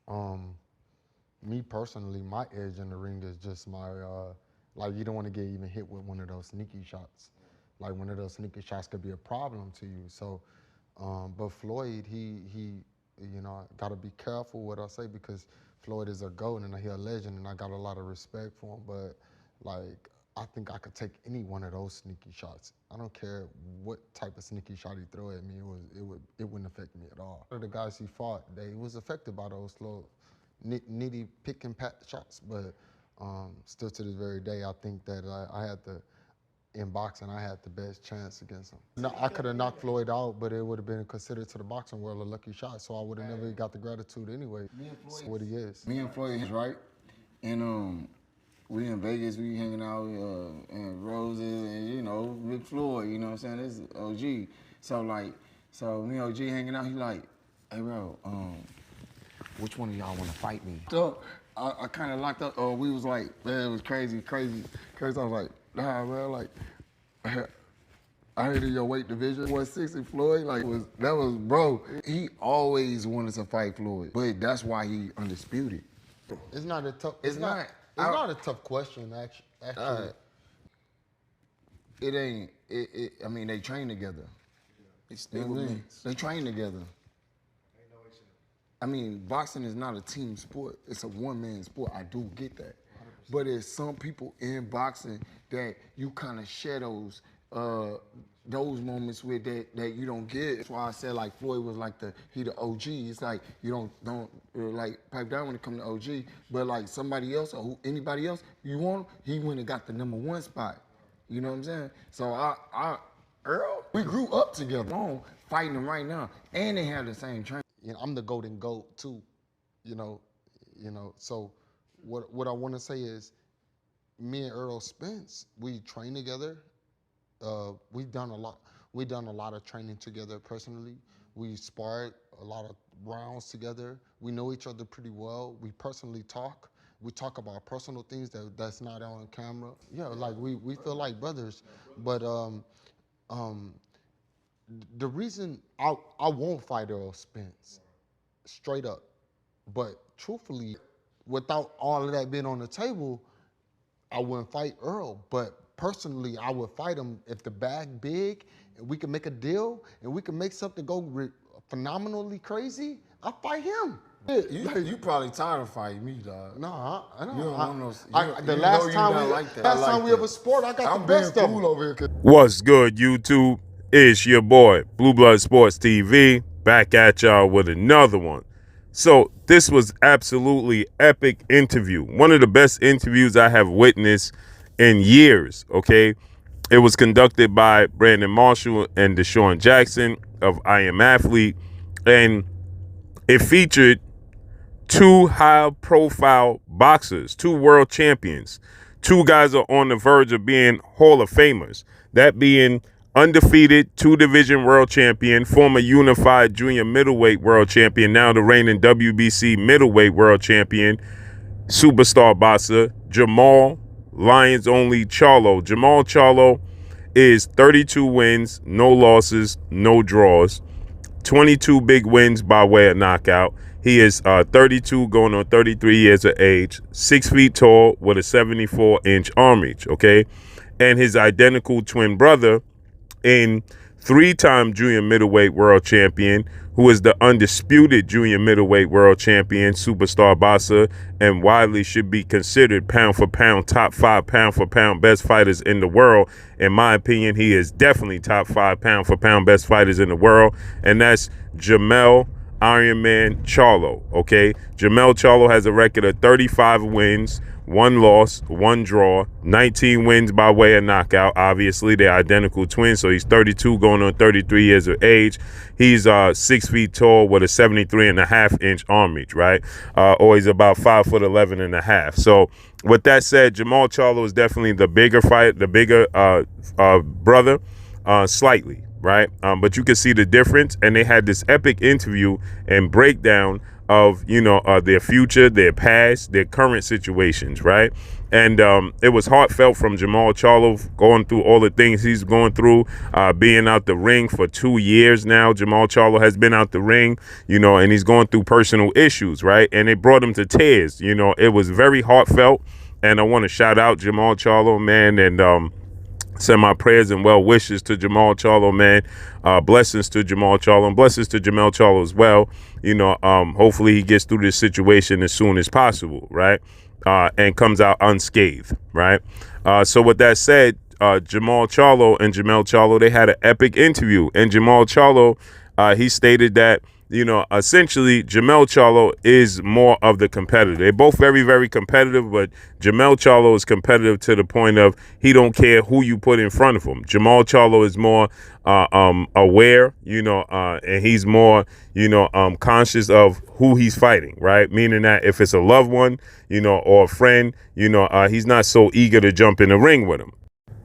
Um, Me personally, my edge in the ring is just my like you don't want to get even hit with one of those sneaky shots. Like one of those sneaky shots could be a problem to you. So, but Floyd, he you know, got to be careful what I say because Floyd is a GOAT and he's a legend, and I got a lot of respect for him. But like, I think I could take any one of those sneaky shots. I don't care what type of sneaky shot he throw at me. It wouldn't affect me at all. The guys he fought, they was affected by those slow, nitty pick and pat shots. But still to this very day, I think that I had the in boxing, I had the best chance against him. No, I could have knocked Floyd out, but it would have been considered to the boxing world a lucky shot, so I would have never got the gratitude anyway. That's what he is. Me and Floyd is right, and we in Vegas, we hanging out in Roses, and you know, Big Floyd, you know what I'm saying? This is OG. So me and OG hanging out, he like, hey bro, which one of y'all want to fight me? So I kind of locked up. We was like, man, it was crazy. I was like, nah, man, like, I heard in your weight division, 160 Floyd, like, that was, bro. He always wanted to fight Floyd, but that's why he undisputed. It's not a tough. It's not a tough question, actually. It ain't. I mean, they train together. They train together. I mean, boxing is not a team sport. It's a one-man sport. I do get that. 100%. But there's some people in boxing that you kind of share those moments with that you don't get. That's why I said like Floyd was like the OG. It's like you don't like pipe down when it comes to OG. But like somebody else or anybody else you want, he went and got the #1 spot. You know what I'm saying? So Earl, we grew up together. I'm fighting him right now, and they have the same training. You know, I'm the golden GOAT too, you know. So what I want to say is, me and Errol Spence, we train together. We've done a lot of training together personally. We sparred a lot of rounds together. We know each other pretty well. We personally talk. We talk about personal things that's not on camera. Yeah, like we feel like brothers. But the reason I won't fight Errol Spence, straight up. But truthfully, without all of that being on the table, I wouldn't fight Earl. But personally, I would fight him if the bag big and we can make a deal and we can make something go phenomenally crazy. I fight him. You probably tired of fighting me, dog. No, I don't. You don't want no. The last time we ever sport, I got the best of cool over here. What's good, YouTube? It's your boy, Blue Blood Sports TV, back at y'all with another one. So this was absolutely epic interview. One of the best interviews I have witnessed in years, okay? It was conducted by Brandon Marshall and Deshaun Jackson of I Am Athlete, and it featured two high-profile boxers, two world champions. Two guys are on the verge of being Hall of Famers, that being undefeated two-division world champion, former unified junior middleweight world champion, now the reigning WBC middleweight world champion, superstar boxer, Jermall Lions Only Charlo. Jermall Charlo is 32 wins, no losses, no draws, 22 big wins by way of knockout. He is 32 going on 33 years of age, 6 feet tall with a 74-inch arm reach, okay? And his identical twin brother, in 3-time junior middleweight world champion, who is the undisputed junior middleweight world champion, superstar boxer, and widely should be considered pound for pound, top 5 pound for pound best fighters in the world. In my opinion, he is definitely top 5 pound for pound best fighters in the world, and that's Jermell Iron Man Charlo, okay? Jermell Charlo has a record of 35 wins, 1 loss, 1 draw, 19 wins by way of knockout. Obviously, they're identical twins, so he's 32 going on 33 years of age. He's 6 feet tall with a 73.5-inch arm reach, right? Or he's about 5'11.5". So with that said, Jermall Charlo is definitely the bigger brother, slightly. Right? But you can see the difference, and they had this epic interview and breakdown of, their future, their past, their current situations, right? And it was heartfelt from Jermall Charlo, going through all the things he's going through, being out the ring for 2 years now. Jermall Charlo has been out the ring, and he's going through personal issues, right? And it brought him to tears. It was very heartfelt. And I want to shout out Jermall Charlo, man, and send my prayers and well wishes to Jermall Charlo, man. Blessings to Jermall Charlo, and blessings to Jermell Charlo as well. Hopefully he gets through this situation as soon as possible, right? And comes out unscathed, right? So with that said, Jermall Charlo and Jermell Charlo, they had an epic interview. And Jermall Charlo, he stated that, essentially Jermell Charlo is more of the competitor. They're both very, very competitive, but Jermell Charlo is competitive to the point of he don't care who you put in front of him. Jermall Charlo is more aware, and he's more, conscious of who he's fighting, right? Meaning that if it's a loved one, or a friend, he's not so eager to jump in the ring with him.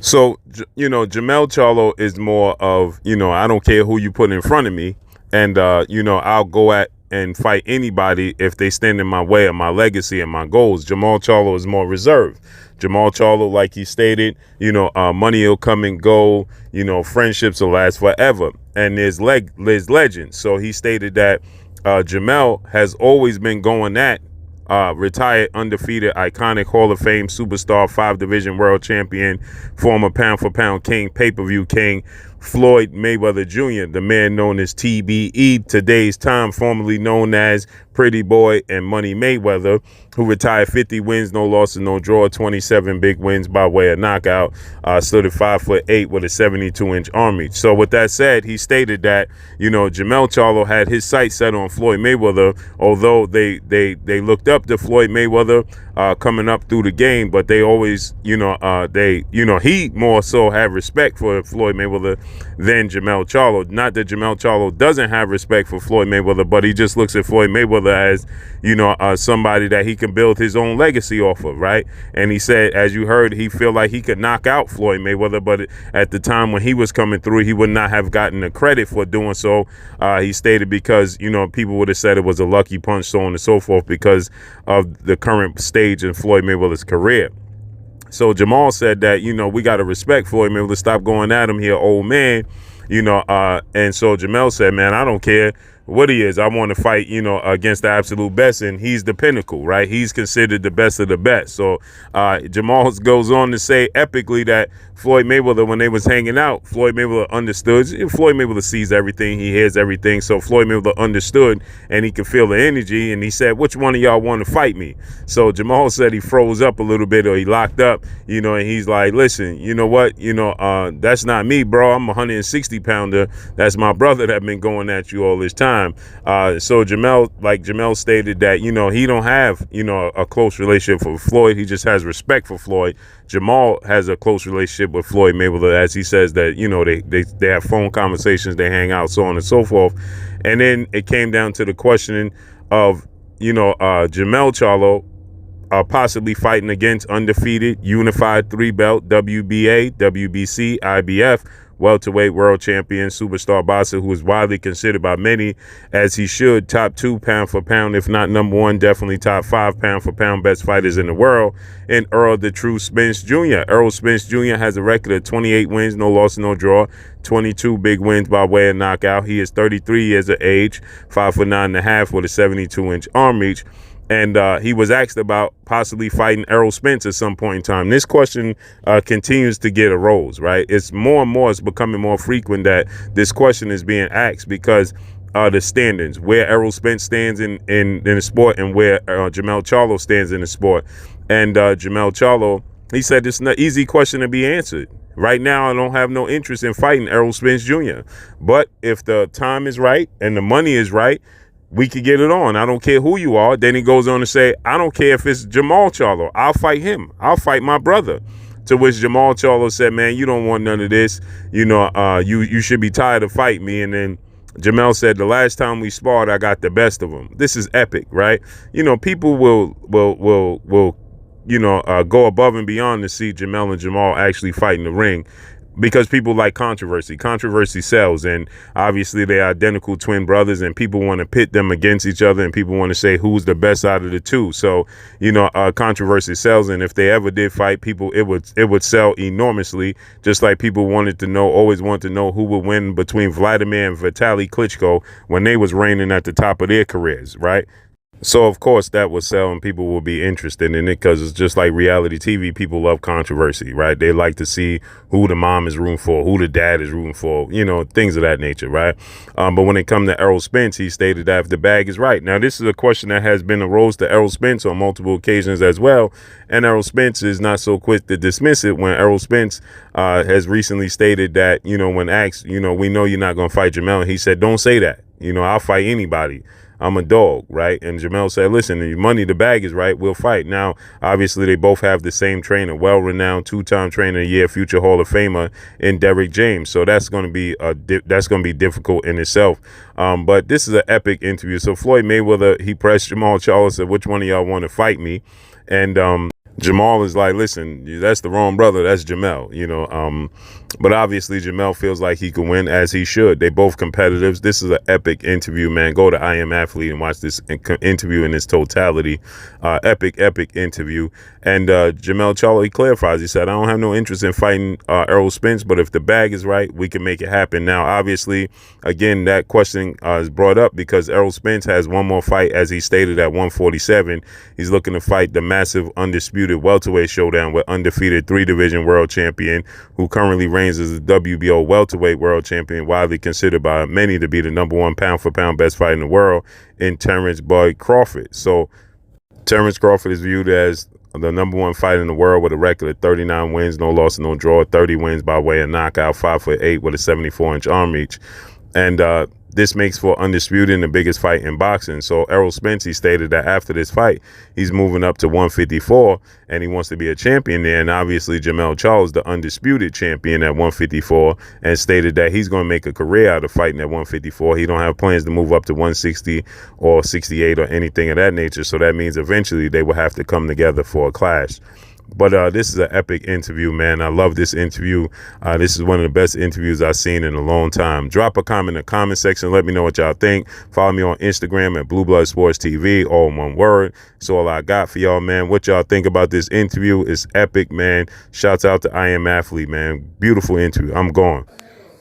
So, Jermell Charlo is more of, I don't care who you put in front of me. And, I'll go at and fight anybody if they stand in my way of my legacy and my goals. Jermall Charlo is more reserved. Jermall Charlo, like he stated, money will come and go, friendships will last forever. And there's legends. So he stated that Jermell has always been going at retired, undefeated, iconic Hall of Fame superstar, 5-division world champion, former pound-for-pound king, pay-per-view king, Floyd Mayweather Jr., the man known as TBE, today's time, formerly known as Pretty Boy and Money Mayweather, who retired 50 wins, no losses, no draw, 27 big wins by way of knockout, stood at 5'8" with a 72-inch arm reach. So with that said, he stated that, Jermell Charlo had his sights set on Floyd Mayweather, although they looked up to Floyd Mayweather coming up through the game, but they always, he more so had respect for Floyd Mayweather than Jermell Charlo. Not that Jermell Charlo doesn't have respect for Floyd Mayweather, but he just looks at Floyd Mayweather as, somebody that he can build his own legacy off of, right? And he said, as you heard, he feel like he could knock out Floyd Mayweather, but at the time when he was coming through, he would not have gotten the credit for doing so. He stated because, people would have said it was a lucky punch, so on and so forth, because of the current stage in Floyd Mayweather's career. So Jermall said that, we got to respect Floyd Mayweather, stop going at him here, old man, and so Jermell said, man, I don't care what he is. I want to fight, against the absolute best, and he's the pinnacle, right? He's considered the best of the best. So Jermall goes on to say epically that Floyd Mayweather, when they was hanging out, Floyd Mayweather understood. Floyd Mayweather sees everything, he hears everything. So Floyd Mayweather understood, and he could feel the energy, and he said, which one of y'all want to fight me? So Jermall said he froze up a little bit, or he locked up, and he's like, listen, you know what, that's not me, bro. I'm a 160-pounder. That's my brother that been going at you all this time. So Jermell stated that, he don't have, a close relationship with Floyd. He just has respect for Floyd. Jermall has a close relationship with Floyd Mayweather, as he says that, they have phone conversations, they hang out, so on and so forth. And then it came down to the questioning of, Jermell Charlo possibly fighting against undefeated, unified 3-belt WBA, WBC, IBF, welterweight world champion, superstar boxer who is widely considered by many, as he should, top 2 pound for pound, if not number 1, definitely top 5 pound for pound best fighters in the world, and Errol the True Spence Jr. Errol Spence Jr. has a record of 28 wins, no loss, no draw, 22 big wins by way of knockout. He is 33 years of age, 5'9.5" with a 72-inch arm reach. And he was asked about possibly fighting Errol Spence at some point in time. This question continues to get arose, right? It's more and more, it's becoming more frequent that this question is being asked because the standards, where Errol Spence stands in the sport and where Jermell Charlo stands in the sport. And Jermell Charlo, he said it's an easy question to be answered. Right now, I don't have no interest in fighting Errol Spence Jr. But if the time is right and the money is right, we could get it on. I don't care who you are. Then he goes on to say, I don't care if it's Jermall Charlo. I'll fight him. I'll fight my brother. To which Jermall Charlo said, man, you don't want none of this. You should be tired of fighting me. And then Jermell said, the last time we sparred, I got the best of him. This is epic, right? People will go above and beyond to see Jermell and Jermall actually fight in the ring. because people like controversy. Controversy sells, and obviously they're identical twin brothers, and people want to pit them against each other, and people want to say who's the best out of the two. So, controversy sells, and if they ever did fight, people it would sell enormously. Just like people always wanted to know who would win between Vladimir and Vitaly Klitschko when they was reigning at the top of their careers, right? So, of course, that would sell and people will be interested in it because it's just like reality TV. People love controversy, right? They like to see who the mom is rooting for, who the dad is rooting for, things of that nature, right? But when it comes to Errol Spence, he stated that if the bag is right. Now, this is a question that has been arose to Errol Spence on multiple occasions as well. And Errol Spence is not so quick to dismiss it when Errol Spence has recently stated that, when asked, we know you're not going to fight Jermell. He said, don't say that. I'll fight anybody. I'm a dog, right? And Jermell said, listen, the money, the bag is right, we'll fight. Now, obviously, they both have the same trainer, well-renowned two-time trainer of the year, future Hall of Famer in Derrick James. So that's going to be difficult in itself. But this is an epic interview. So Floyd Mayweather, he pressed Jermall Charlo, said, which one of y'all want to fight me? And Jermall is like, listen, that's the wrong brother. That's Jermell, but obviously Jermell feels like he can win, as he should. They both competitors. This is an epic interview, man. Go to I Am Athlete and watch this interview in its totality. Epic interview. And Jermell Charlo, he clarifies. He said, I don't have no interest in fighting Errol Spence, but if the bag is right, we can make it happen. Now, obviously, again, that question is brought up because Errol Spence has one more fight, as he stated, at 147. He's looking to fight the massive undisputed welterweight showdown with undefeated 3-division world champion, who currently reigns as the WBO welterweight world champion, widely considered by many to be the #1 pound-for-pound best fighter in the world, in Terrence Bud Crawford. So Terrence Crawford is viewed as the #1 fighter in the world with a record of 39 wins, no loss, no draw, 30 wins by way of knockout, 5'8" with a 74-inch arm reach. And this makes for undisputed and the biggest fight in boxing. So Errol Spence, he stated that after this fight, he's moving up to 154 and he wants to be a champion there. And obviously Jermell Charlo is the undisputed champion at 154 and stated that he's going to make a career out of fighting at 154. He don't have plans to move up to 160 or 68 or anything of that nature. So that means eventually they will have to come together for a clash. But this is an epic interview, man. I love this interview. This is one of the best interviews I've seen in a long time. Drop a comment in the comment section. Let me know what y'all think. Follow me on Instagram at Blue Blood Sports TV, all in one word. That's all I got for y'all, man. What y'all think about this interview? It's epic, man. Shouts out to I Am Athlete, man. Beautiful interview. I'm gone.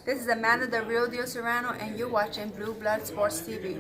This is Amanda, the real deal Serrano, and you're watching Blue Blood Sports TV.